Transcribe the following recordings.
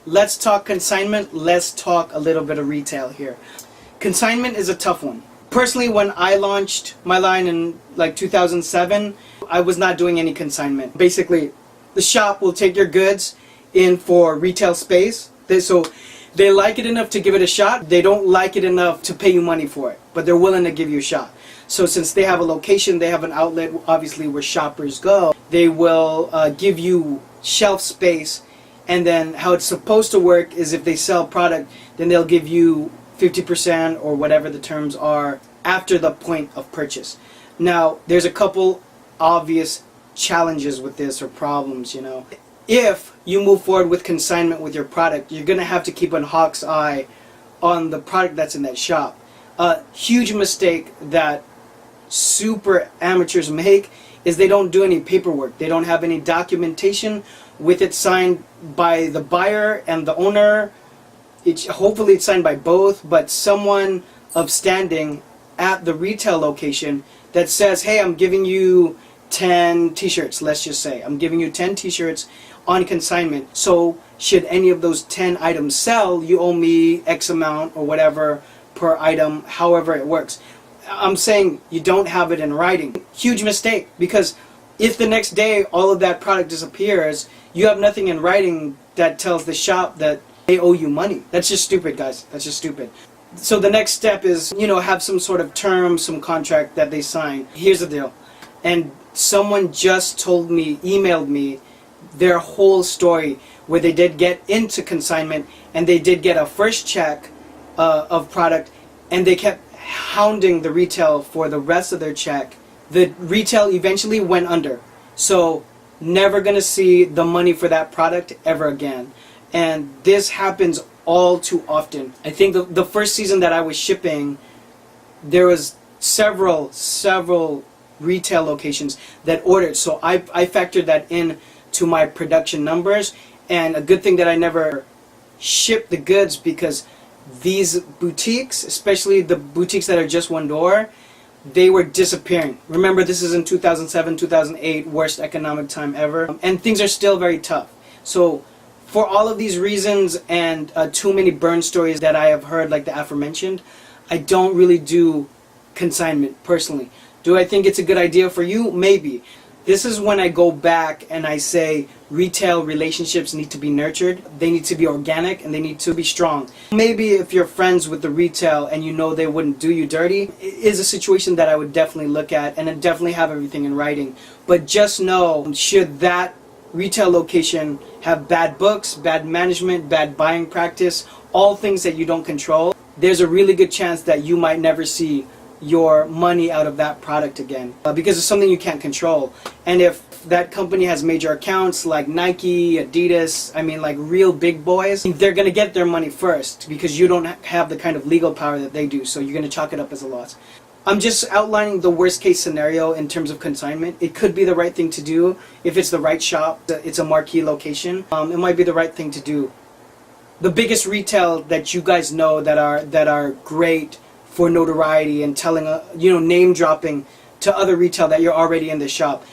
let's talk consignment. Let's talk a little bit of retail here. Consignment is a tough one. Personally, when I launched my line in like 2007, I was not doing any consignment. Basically, the shop will take your goods in for retail space. They like it enough to give it a shot. They don't like it enough to pay you money for it, but they're willing to give you a shot. So since they have a location, they have an outlet, obviously, where shoppers go, they will give you shelf space. And then how it's supposed to work is if they sell product, then they'll give you 50% or whatever the terms are after the point of purchase. Now, there's a couple obvious challenges with this, or problems, you know. If you move forward with consignment with your product, you're going to have to keep a hawk's eye on the product that's in that shop. A huge mistake that super amateurs make is they don't do any paperwork. They don't have any documentation with it signed by the buyer and the owner. Hopefully it's signed by both, but someone of standing at the retail location that says, hey, I'm giving you 10 t-shirts, let's just say. I'm giving you 10 t-shirts on consignment. So should any of those 10 items sell, you owe me X amount or whatever per item, however it works. I'm saying you don't have it in writing. Huge mistake, because if the next day all of that product disappears, you have nothing in writing that tells the shop that they owe you money. That's just stupid, guys. That's just stupid. So the next step is, you know, have some sort of term, some contract that they sign. Here's the deal. And someone just told me, emailed me, their whole story where they did get into consignment and they did get a first check of product, and they kept hounding the retail for the rest of their check. The retail eventually went under. So never gonna see the money for that product ever again. And this happens all too often. I think the first season that I was shipping, there was several retail locations that ordered. So I factored that in to my production numbers. And a good thing that I never shipped the goods, because these boutiques, especially the boutiques that are just one door, they were disappearing. Remember, this is in 2007, 2008, worst economic time ever. And things are still very tough. So for all of these reasons and too many burn stories that I have heard, like the aforementioned, I don't really do consignment personally. Do I think it's a good idea for you? Maybe. This is when I go back and I say retail relationships need to be nurtured, they need to be organic, and they need to be strong. Maybe if you're friends with the retail and you know they wouldn't do you dirty, it is a situation that I would definitely look at and definitely have everything in writing. But just know, should that retail location have bad books, bad management, bad buying practice, all things that you don't control, there's a really good chance that you might never see your money out of that product again, because it's something you can't control. And if that company has major accounts like Nike, Adidas, I mean like real big boys, they're going to get their money first because you don't have the kind of legal power that they do, so you're going to chalk it up as a loss. I'm just outlining the worst case scenario in terms of consignment. It could be the right thing to do if it's the right shop, it's a marquee location. It might be the right thing to do. The biggest retail that you guys know that are great for notoriety and telling, name dropping to other retail that you're already in the shop,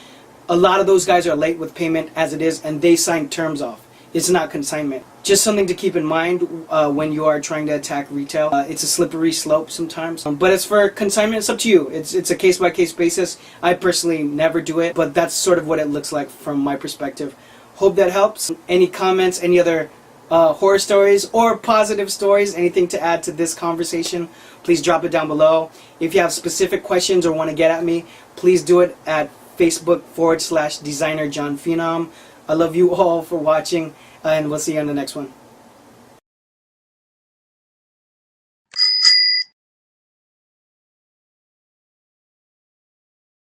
a lot of those guys are late with payment as it is, and they sign terms off. It's not consignment. Just something to keep in mind when you are trying to attack retail. It's a slippery slope sometimes. But as for consignment, it's up to you. It's a case-by-case basis. I personally never do it, but that's sort of what it looks like from my perspective. Hope that helps. Any comments, any other horror stories or positive stories, anything to add to this conversation, please drop it down below. If you have specific questions or want to get at me, please do it at Facebook.com/designerjohnphenom. I love you all for watching, and we'll see you on the next one.